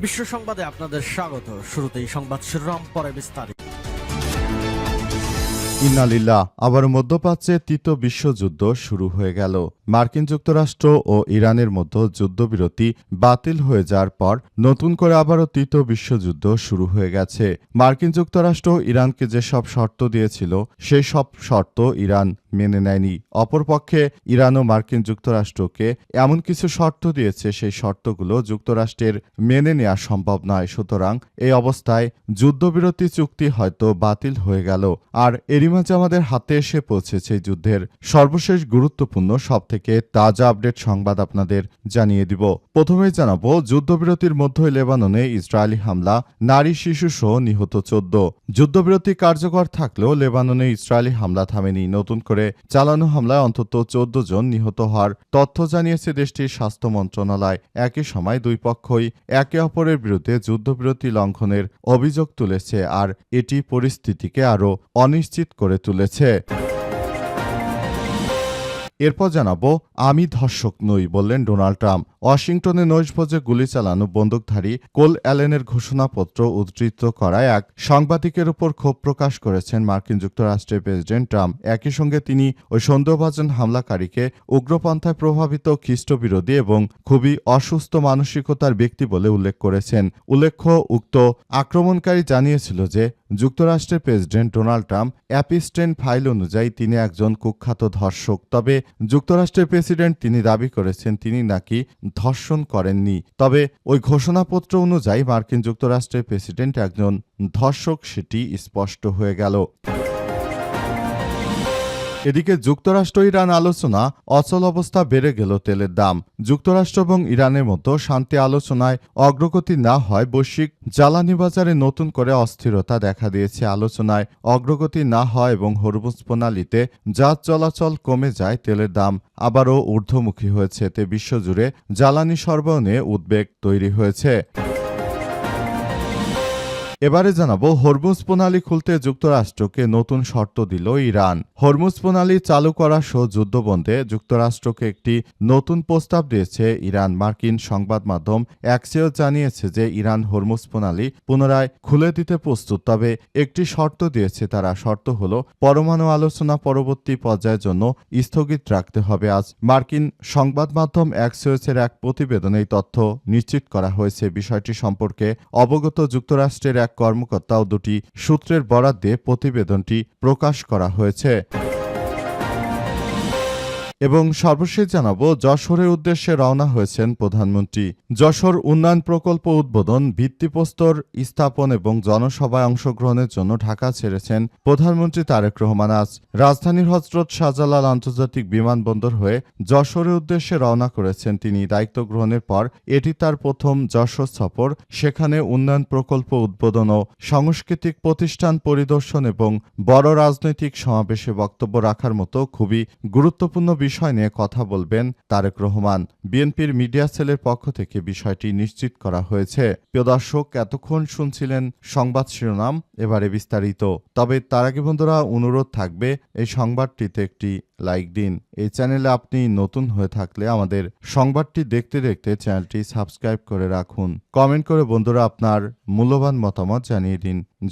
বিশ্ব সংবাদে আপনাদের স্বাগত। শুরুতেই সংবাদ শিরোনাম, পরে বিস্তারিত। ইন্না লিল্লাহ। আবার মধ্যপ্রাচ্যে তৃতীয় বিশ্বযুদ্ধ শুরু হয়ে গেল। মার্কিন যুক্তরাষ্ট্র ও ইরানের মধ্যে যুদ্ধবিরতি বাতিল হয়ে যাওয়ার পর নতুন করে আবারও তৃতীয় বিশ্বযুদ্ধ শুরু হয়ে গেছে। মার্কিন যুক্তরাষ্ট্র ইরানকে যেসব শর্ত দিয়েছিল সেই সব শর্ত ইরান মেনে নেয়নি। অপরপক্ষে ইরানও মার্কিন যুক্তরাষ্ট্রকে এমন কিছু শর্ত দিয়েছে, সেই শর্তগুলো যুক্তরাষ্ট্রের মেনে নেওয়া সম্ভব নয়। সুতরাং এই অবস্থায় যুদ্ধবিরতি চুক্তি হয়তো বাতিল হয়ে গেল। আর এরই মাঝে আমাদের হাতে এসে পৌঁছেছে যুদ্ধের সর্বশেষ গুরুত্বপূর্ণ সবথেকে তাজা আপডেট সংবাদ আপনাদের জানিয়ে দিব। প্রথমেই জানাবো, যুদ্ধবিরতির মধ্যে লেবাননে ইসরায়েলি হামলা, নারী শিশু সহ নিহত 14। যুদ্ধবিরতি কার্যকর থাকলেও লেবাননে ইসরায়েলি হামলা থামেনি। নতুন করে চালানো হামলায় অন্তত 14 জন নিহত হওয়ার তথ্য জানিয়েছে দেশটির স্বাস্থ্য মন্ত্রণালয়। একই সময় দুই পক্ষই একে অপরের বিরুদ্ধে যুদ্ধবিরতি লঙ্ঘনের অভিযোগ তুলেছে, আর এটি পরিস্থিতিকে আরও অনিশ্চিত করে তুলেছে। এরপর জানাবো, আমি ধর্ষক নই বললেন ডোনাল্ড ট্রাম্প। ওয়াশিংটনে নৈশভোজে গুলি চালানো বন্দুকধারী কোল অ্যালেনের ঘোষণাপত্র উদ্ধৃত করায় এক সাংবাদিকের উপর ক্ষোভ প্রকাশ করেছেন মার্কিন যুক্তরাষ্ট্রের প্রেসিডেন্ট ট্রাম্প। একই সঙ্গে তিনি ওই সন্দেহভাজন হামলাকারীকে উগ্রপন্থায় প্রভাবিত খ্রিস্টবিরোধী এবং খুবই অসুস্থ মানসিকতার ব্যক্তি বলে উল্লেখ করেছেন। উল্লেখ্য, উক্ত আক্রমণকারী জানিয়েছিল যে যুক্তরাষ্ট্রের প্রেসিডেন্ট ডোনাল্ড ট্রাম্প অ্যাপিস্টেন ফাইল অনুযায়ী তিনি একজন কুখ্যাত ধর্ষক। তবে যুক্তরাষ্ট্রের প্রেসিডেন্ট তিনি দাবি করেছেন তিনি নাকি ধর্ষণ করেননি। তবে ওই ঘোষণাপত্র অনুযায়ী মার্কিন যুক্তরাষ্ট্রের প্রেসিডেন্ট একজন ধর্ষক, সেটি স্পষ্ট হয়ে গেল। এদিকে যুক্তরাষ্ট্র ইরান আলোচনা, অচল অবস্থা, বেড়ে গেল তেলের দাম। যুক্তরাষ্ট্র এবং ইরানের মধ্যে শান্তি আলোচনায় অগ্রগতি না হয় বৈশ্বিক জ্বালানি বাজারে নতুন করে অস্থিরতা দেখা দিয়েছে। আলোচনায় অগ্রগতি না হয় এবং হরমুজ প্রণালীতে জাহাজ চলাচল কমে যায়, তেলের দাম আবারও ঊর্ধ্বমুখী হয়েছে। এতে বিশ্বজুড়ে জ্বালানি সরবরাহ নিয়ে উদ্বেগ তৈরি হয়েছে। এবারে জানাবো, হরমুজ প্রণালী খুলতে যুক্তরাষ্ট্রকে নতুন শর্ত দিল ইরান। হরমুজ প্রণালী চালু করা সহ যুদ্ধবন্ধে যুক্তরাষ্ট্রকে একটি নতুন প্রস্তাব দিয়েছে ইরান। মার্কিন সংবাদ মাধ্যম অ্যাক্সিওস জানিয়েছে যে ইরান হরমুজ প্রণালী পুনরায় খুলে দিতে প্রস্তুত, তবে একটি শর্ত দিয়েছে তারা। শর্ত হল পরমাণু আলোচনা পরবর্তী পর্যায়ের জন্য স্থগিত রাখতে হবে। আজ মার্কিন সংবাদ মাধ্যম অ্যাক্সিওসের এক প্রতিবেদনে এই তথ্য নিশ্চিত করা হয়েছে। বিষয়টি সম্পর্কে অবগত যুক্তরাষ্ট্রের এক কর্মকর্তা ও দুটি সূত্রের বরাত দিয়ে প্রতিবেদনটি প্রকাশ করা হয়েছে। এবং সর্বশেষ জানাবো, যশোরের উদ্দেশ্যে রওনা হয়েছেন প্রধানমন্ত্রী। যশোর উন্নয়ন প্রকল্প উদ্বোধন, ভিত্তিপ্রস্তর স্থাপন এবং জনসভায় অংশগ্রহণের জন্য ঢাকা ছেড়েছেন প্রধানমন্ত্রী তারেক রহমান। আজ রাজধানীর হযরত শাহজালাল আন্তর্জাতিক বিমানবন্দর হয়ে যশোরের উদ্দেশ্যে রওনা করেছেন তিনি। দায়িত্ব গ্রহণের পর এটি তার প্রথম যশোর সফর। সেখানে উন্নয়ন প্রকল্প উদ্বোধন ও সাংস্কৃতিক প্রতিষ্ঠান পরিদর্শন এবং বড় রাজনৈতিক সমাবেশে বক্তব্য রাখার মতো খুবই গুরুত্বপূর্ণ বিষয় নিয়ে কথা বলবেন তারেক রহমান। বিএনপির মিডিয়া সেলের পক্ষ থেকে বিষয়টি নিশ্চিত করা হয়েছে। প্রিয় দর্শক, এতক্ষণ শুনছিলেন সংবাদ শিরোনাম, এবারে বিস্তারিত। তবে তার আগে বন্ধুরা, অনুরোধ থাকবে এই সংবাদটিতে একটি লাইক দিন। এই চ্যানেলে আপনি নতুন হয়ে থাকলে আমাদের সংবাদটি দেখতে দেখতে চ্যানেলটি সাবস্ক্রাইব করে রাখুন। কমেন্ট করে বন্ধুরা আপনার মূল্যবান মতামত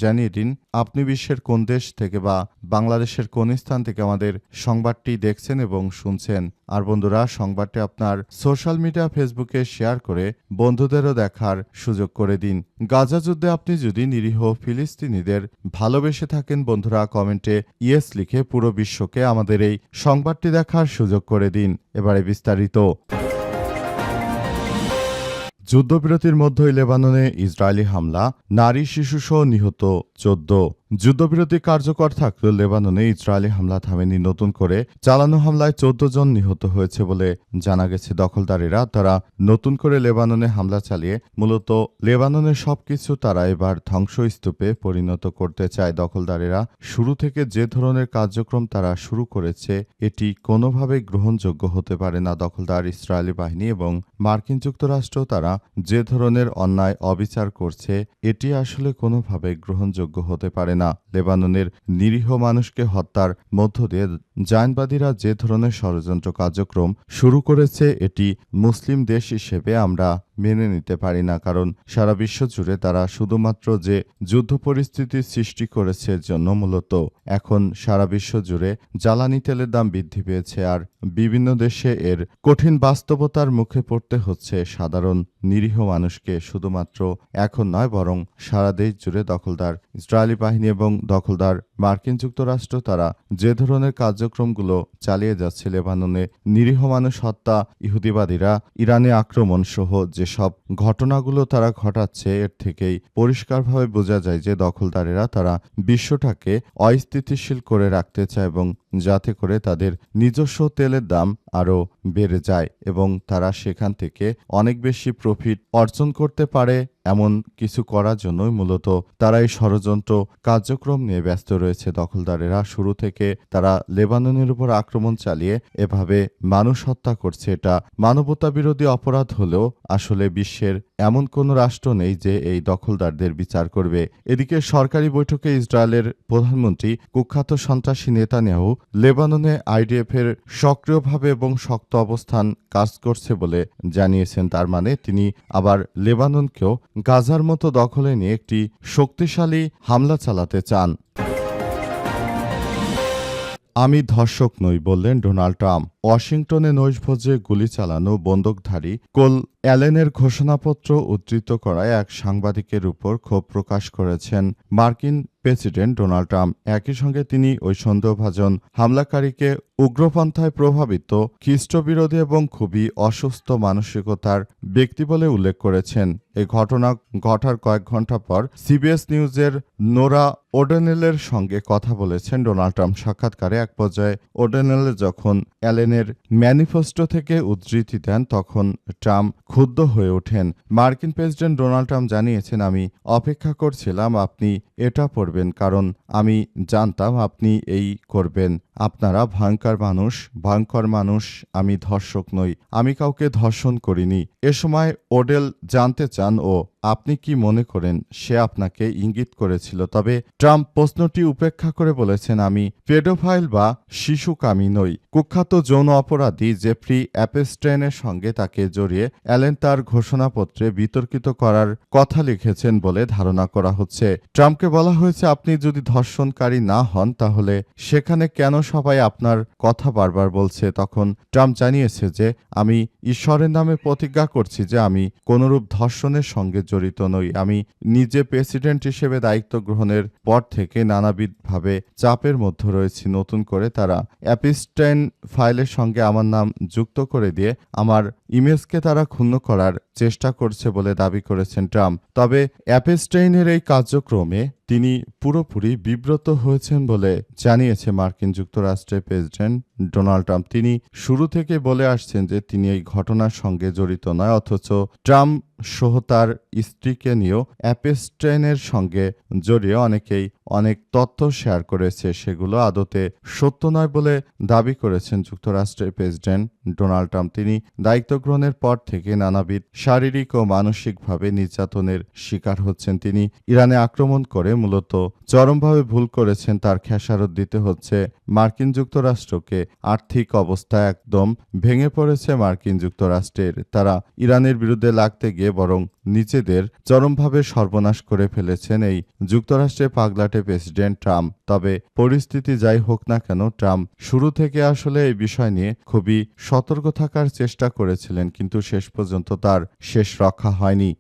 জানিয়ে দিন আপনি বিশ্বের কোন দেশ থেকে বা বাংলাদেশের কোন স্থান থেকে আমাদের সংবাদটি দেখছেন এবং শুনছেন। আর বন্ধুরা, সংবাদটি আপনার সোশ্যাল মিডিয়া ফেসবুকে শেয়ার করে বন্ধুদেরও দেখার সুযোগ করে দিন। গাজা যুদ্ধে আপনি যদি নিরীহ ফিলিস্তিনিদের ভালোবেসে থাকেন বন্ধুরা, কমেন্টে ইয়েস লিখে পুরো বিশ্বকে আমাদের এই সংবাদটি দেখার সুযোগ করে দিন। এবারে বিস্তারিত। যুদ্ধবিরতির মধ্যেই লেবাননে ইসরায়েলি হামলা, নারী শিশুসহ নিহত 14। যুদ্ধবিরতি কার্যকর থাকলেও লেবাননে ইসরায়েলি হামলা থামেনি। নতুন করে চালানো হামলায় 14 জন নিহত হয়েছে বলে জানা গেছে। দখলদারেরা তারা নতুন করে লেবাননে হামলা চালিয়ে মূলত লেবাননের সবকিছু তারা এবার ধ্বংসস্তূপে পরিণত করতে চায়। দখলদারেরা শুরু থেকে যে ধরনের কার্যক্রম তারা শুরু করেছে এটি কোনোভাবেই গ্রহণযোগ্য হতে পারে না। দখলদার ইসরায়েলি বাহিনী এবং মার্কিন যুক্তরাষ্ট্র তারা যে ধরনের অন্যায় অবিচার করছে এটি আসলে কোনোভাবে গ্রহণযোগ্য হতে পারে না। লেবাননের নিরীহ মানুষকে হত্যার মধ্য দিয়ে জায়নবাদীরা যে ধরনের ষড়যন্ত্র কার্যক্রম শুরু করেছে এটি মুসলিম দেশ হিসেবে আমরা মেনে নিতে পারি না, কারণ সারা বিশ্ব জুড়ে তারা শুধুমাত্র যে যুদ্ধ পরিস্থিতির সৃষ্টি করেছে এর জন্য মূলত এখন সারা বিশ্ব জুড়ে জ্বালানি তেলের দাম বৃদ্ধি পেয়েছে, আর বিভিন্ন দেশে এর কঠিন বাস্তবতার মুখে পড়তে হচ্ছে সাধারণ নিরীহ মানুষকে। শুধুমাত্র এখন নয়, বরং সারা দেশ জুড়ে দখলদার ইসরায়েলি বাহিনী এবং দখলদার মার্কিন যুক্তরাষ্ট্র তারা যে ধরনের কার্যক্রমগুলো চালিয়ে যাচ্ছে, লেবাননে নিরীহ মানুষ হত্যা, ইহুদিবাদীরা ইরানে আক্রমণ সহ যেসব ঘটনাগুলো তারা ঘটাচ্ছে, এর থেকেই পরিষ্কারভাবে বোঝা যায় যে দখলদারেরা তারা বিশ্বটাকে অস্থিতিশীল করে রাখতে চায় এবং যাতে করে তাদের নিজস্ব তেলের দাম আরও বেড়ে যায় এবং তারা সেখান থেকে অনেক বেশি প্রফিট অর্জন করতে পারে। এমন কিছু করার জন্যই মূলত তারা এই ষড়যন্ত্র কার্যক্রম নিয়ে ব্যস্ত রয়েছে। দখলদারেরা শুরু থেকে তারা লেবাননের উপর আক্রমণ চালিয়ে এভাবে মানুষ হত্যা করছে। এটা মানবতা বিরোধী অপরাধ হলেও আসলে বিশ্বের এমন কোনো রাষ্ট্র নেই যে এই দখলদারদের বিচার করবে। এদিকে সরকারি বৈঠকে ইসরায়েলের প্রধানমন্ত্রী কুখ্যাত সন্ত্রাসী নেতানিয়াহু লেবাননে আইডিএফের সক্রিয়ভাবে এবং শক্ত অবস্থান কাজ করছে বলে জানিয়েছেন। তার মানে তিনি আবার লেবাননকেও গাজার মতো দখলে নিয়ে একটি শক্তিশালী হামলা চালাতে চান। আমি ধর্ষক নই বললেন ডোনাল্ড ট্রাম্প। ওয়াশিংটনে নৈশভোজে গুলি চালানো বন্দুকধারী কোল অ্যালেনের ঘোষণাপত্র উদ্ধৃত করায় এক সাংবাদিকের উপর ক্ষোভ প্রকাশ করেছেন মার্কিন প্রেসিডেন্ট ডোনাল্ড ট্রাম্প। একই সঙ্গে তিনি ওই সন্দেহভাজন হামলাকারীকে উগ্রপন্থায় প্রভাবিত, খ্রিস্টবিরোধী এবং খুবই অসুস্থ মানসিকতার ব্যক্তি বলে উল্লেখ করেছেন। এই ঘটনা ঘটার কয়েক ঘণ্টা পর সিবিএস নিউজের নোরা ওডেনেলের সঙ্গে কথা বলেছেন ডোনাল্ড ট্রাম্প। সাক্ষাৎকারে এক পর্যায়ে ওডেনেল যখন অ্যালেনের ম্যানিফেস্টো থেকে উদ্ধৃতি দেন তখন ট্রাম্প ক্ষুব্ধ হয়ে ওঠেন। মার্কিন প্রেসিডেন্ট ডোনাল্ড ট্রাম্প জানিয়েছেন, আমি অপেক্ষা করছিলাম আপনি এটা পড়বেন, কারণ আমি জানতাম আপনি এই করবেন। আপনারা ভয়ঙ্কর মানুষ। আমি ধর্ষক নই, আমি কাউকে ধর্ষণ করিনি। এ সময় ওডেল জানতে চান ও আপনি কি মনে করেন সে আপনাকে ইঙ্গিত করেছিল। তবে ট্রাম্প প্রশ্নটি উপেক্ষা করে বলেছেন, আমি পেডোফাইল বা শিশুকামী নই। কুখ্যাত যৌন অপরাধী জেফ্রি অ্যাপস্টাইনের সঙ্গে তাকে জড়িয়ে অ্যালেন তার ঘোষণাপত্রে বিতর্কিত করার কথা লিখেছেন বলে ধারণা করা হচ্ছে। ট্রাম্পকে বলা হয়েছে, আপনি যদি ধর্ষণকারী না হন তাহলে সেখানে কেন সবাই আপনার কথা বারবার বলছে। তখন ট্রাম্প জানিয়েছে যে আমি ঈশ্বরের নামে প্রতিজ্ঞা করছি যে আমি কোনরূপ ধর্ষণের সঙ্গে জড়িত নই। আমি নিজে প্রেসিডেন্ট হিসেবে দায়িত্ব গ্রহণের পর থেকে নানাবিধভাবে চাপের মধ্যে রয়েছি। নতুন করে তারা অ্যাপস্টাইন ফাইলের সঙ্গে আমার নাম যুক্ত করে দিয়ে আমার ইমেজকে তারা ক্ষুণ্ণ করার চেষ্টা করছে বলে দাবি করেছেন ট্রাম্প। তবে অ্যাপস্টাইনের এই কার্যক্রমে তিনি পুরোপুরি বিব্রত হয়েছেন বলে জানিয়েছে মার্কিন যুক্তরাষ্ট্রের প্রেসিডেন্ট ডোনাল্ড ট্রাম্প। তিনি শুরু থেকে বলে আসছেন যে তিনি এই ঘটনার সঙ্গে জড়িত নয়, অথচ ট্রাম্প সহ তার স্ত্রীকে নিয়েও অ্যাপস্টাইনের সঙ্গে জড়িয়ে অনেকেই অনেক তথ্য শেয়ার করেছে, সেগুলো আদতে সত্য নয় বলে দাবি করেছেন যুক্তরাষ্ট্রের প্রেসিডেন্ট ডোনাল্ড ট্রাম্প। তিনি দায়িত্ব গ্রহণের পর থেকে নানাবিধ শারীরিক ও মানসিকভাবে নির্যাতনের শিকার হচ্ছেন। তিনি ইরানে আক্রমণ করে মূলত চরমভাবে ভুল করেছেন, তার খেসারত দিতে হচ্ছে মার্কিন যুক্তরাষ্ট্রকে। আর্থিক অবস্থা একদম ভেঙে পড়েছে মার্কিন যুক্তরাষ্ট্রের। তারা ইরানের বিরুদ্ধে লাগতে গিয়ে বরং নিজেদের চরমভাবে সর্বনাশ করে ফেলেছেন এই যুক্তরাষ্ট্রের পাগলাটে প্রেসিডেন্ট ট্রাম্প। তবে পরিস্থিতি যাই হোক না কেন, ট্রাম্প শুরু থেকে আসলে এই বিষয় নিয়ে খুবই সতর্ক থাকার চেষ্টা করেছিলেন, কিন্তু শেষ পর্যন্ত তার শেষ রক্ষা হয়নি।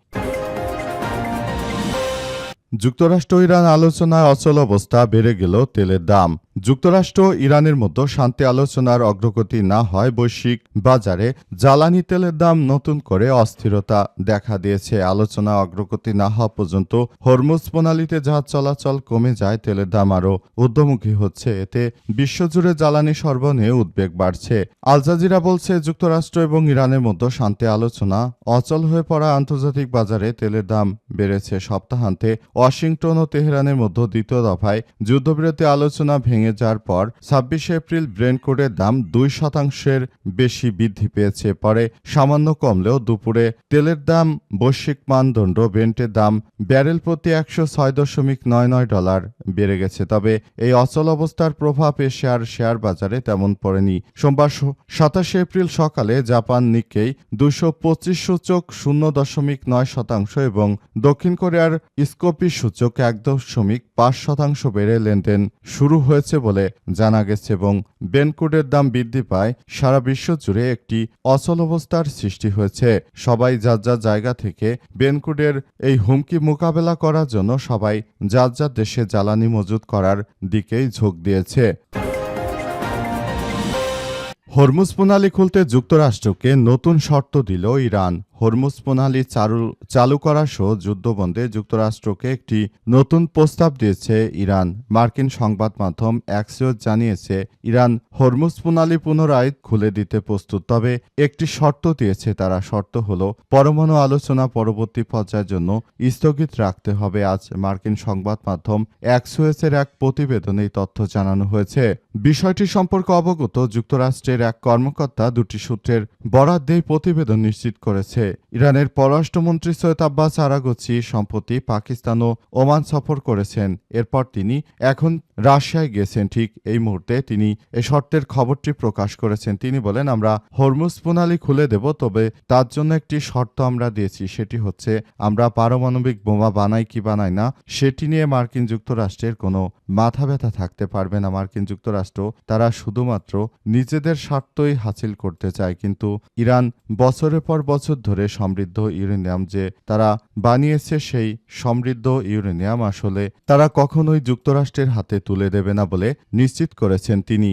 যুক্তরাষ্ট্র ইরান আলোচনায় অচল অবস্থা, বেড়ে গেল তেলের দাম। যুক্তরাষ্ট্র ইরানের মধ্যে শান্তি আলোচনার অগ্রগতি না হয় বৈশ্বিক বাজারে জ্বালানি তেলের দাম নতুন করে অস্থিরতা দেখা দিয়েছে। আলোচনা অগ্রগতি না হওয়া পর্যন্ত হরমুজ প্রণালীতে জাহাজ চলাচল কমে যায়, তেলের দাম আরও ঊর্ধ্বমুখী হচ্ছে। এতে বিশ্বজুড়ে জ্বালানি সরবরাহ নিয়ে উদ্বেগ বাড়ছে। আল জাজিরা বলছে, যুক্তরাষ্ট্র এবং ইরানের মধ্যে শান্তি আলোচনা অচল হয়ে পড়া আন্তর্জাতিক বাজারে তেলের দাম বেড়েছে। সপ্তাহান্তে ওয়াশিংটন ও তেহরানের মধ্যে দ্বিতীয় দফায় যুদ্ধবিরতি আলোচনা ভেঙে ভেঙে যাওয়ার পর ২৬ এপ্রিল ব্রেন্ট ক্রুডের দাম ২% বেশি বৃদ্ধি পেয়েছে। পরে সামান্য কমলেও দুপুরে তেলের দাম বৈশ্বিক মানদণ্ড ব্রেন্টের দাম ব্যারেল প্রতি $১০৬.৯৯ বেড়ে গেছে। তবে এই অচল অবস্থার প্রভাব শেয়ার বাজারে তেমন পড়েনি। সোমবার ২৭ এপ্রিল সকালে জাপান নিক্কেই ২২৫ সূচক ০.৯% এবং দক্ষিণ কোরিয়ার স্কোপি সূচক ১.৫% বেড়ে লেনদেন শুরু হয়েছে বলে জানা গেছে এবং ব্রেন্ট ক্রুডের দাম বৃদ্ধি পায় সারা বিশ্ব জুড়ে একটি অচল অবস্থার সৃষ্টি হয়েছে। সবাই যার যার জায়গা থেকে ব্রেন্ট ক্রুডের এই হুমকি মোকাবেলা করার জন্য সবাই যার যার দেশে জ্বালানি মজুত করার দিকেই ঝোঁক দিয়েছে। হরমুজ প্রণালী খুলতে যুক্তরাষ্ট্রকে নতুন শর্ত দিল ইরান। হরমুজ প্রণালী চালু করা সহ যুদ্ধবন্ধে যুক্তরাষ্ট্রকে একটি নতুন প্রস্তাব দিয়েছে ইরান। মার্কিন সংবাদ মাধ্যম অ্যাক্সিওস জানিয়েছে ইরান হরমুজ প্রণালী পুনরায় খুলে দিতে প্রস্তুত, তবে একটি শর্ত দিয়েছে তারা। শর্ত হল পরমাণু আলোচনা পরবর্তী পর্যায়ের জন্য স্থগিত রাখতে হবে। আজ মার্কিন সংবাদ মাধ্যম অ্যাক্সিওসের এক প্রতিবেদনে এই তথ্য জানানো হয়েছে। বিষয়টি সম্পর্কে অবগত যুক্তরাষ্ট্রের এক কর্মকর্তা দুটি সূত্রের বরাত দিয়ে প্রতিবেদন নিশ্চিত করেছে। ইরানের পররাষ্ট্রমন্ত্রী সৈয়দ আব্বাস আরাগচি সম্প্রতি পাকিস্তান ও ওমান সফর করেছেন। এরপর তিনি এখন রাশিয়ায় গেছেন। ঠিক এই মুহূর্তে তিনি এ শর্তের খবরটি প্রকাশ করেছেন। তিনি বলেন, আমরা হরমুজ প্রণালী খুলে দেব, তবে তার জন্য একটি শর্ত আমরা দিয়েছি। সেটি হচ্ছে আমরা পারমাণবিক বোমা বানাই কি বানাই না সেটি নিয়ে মার্কিন যুক্তরাষ্ট্রের কোনো মাথা ব্যথা থাকতে পারবে না। মার্কিন যুক্তরাষ্ট্র তারা শুধুমাত্র নিজেদের স্বার্থই হাসিল করতে চায়, কিন্তু ইরান বছরের পর বছর ধরে সমৃদ্ধ ইউরেনিয়াম যে তারা বানিয়েছে সেই সমৃদ্ধ ইউরেনিয়াম আসলে তারা কখনোই যুক্তরাষ্ট্রের হাতে তুলে দেবে না বলে নিশ্চিত করেছেন তিনি।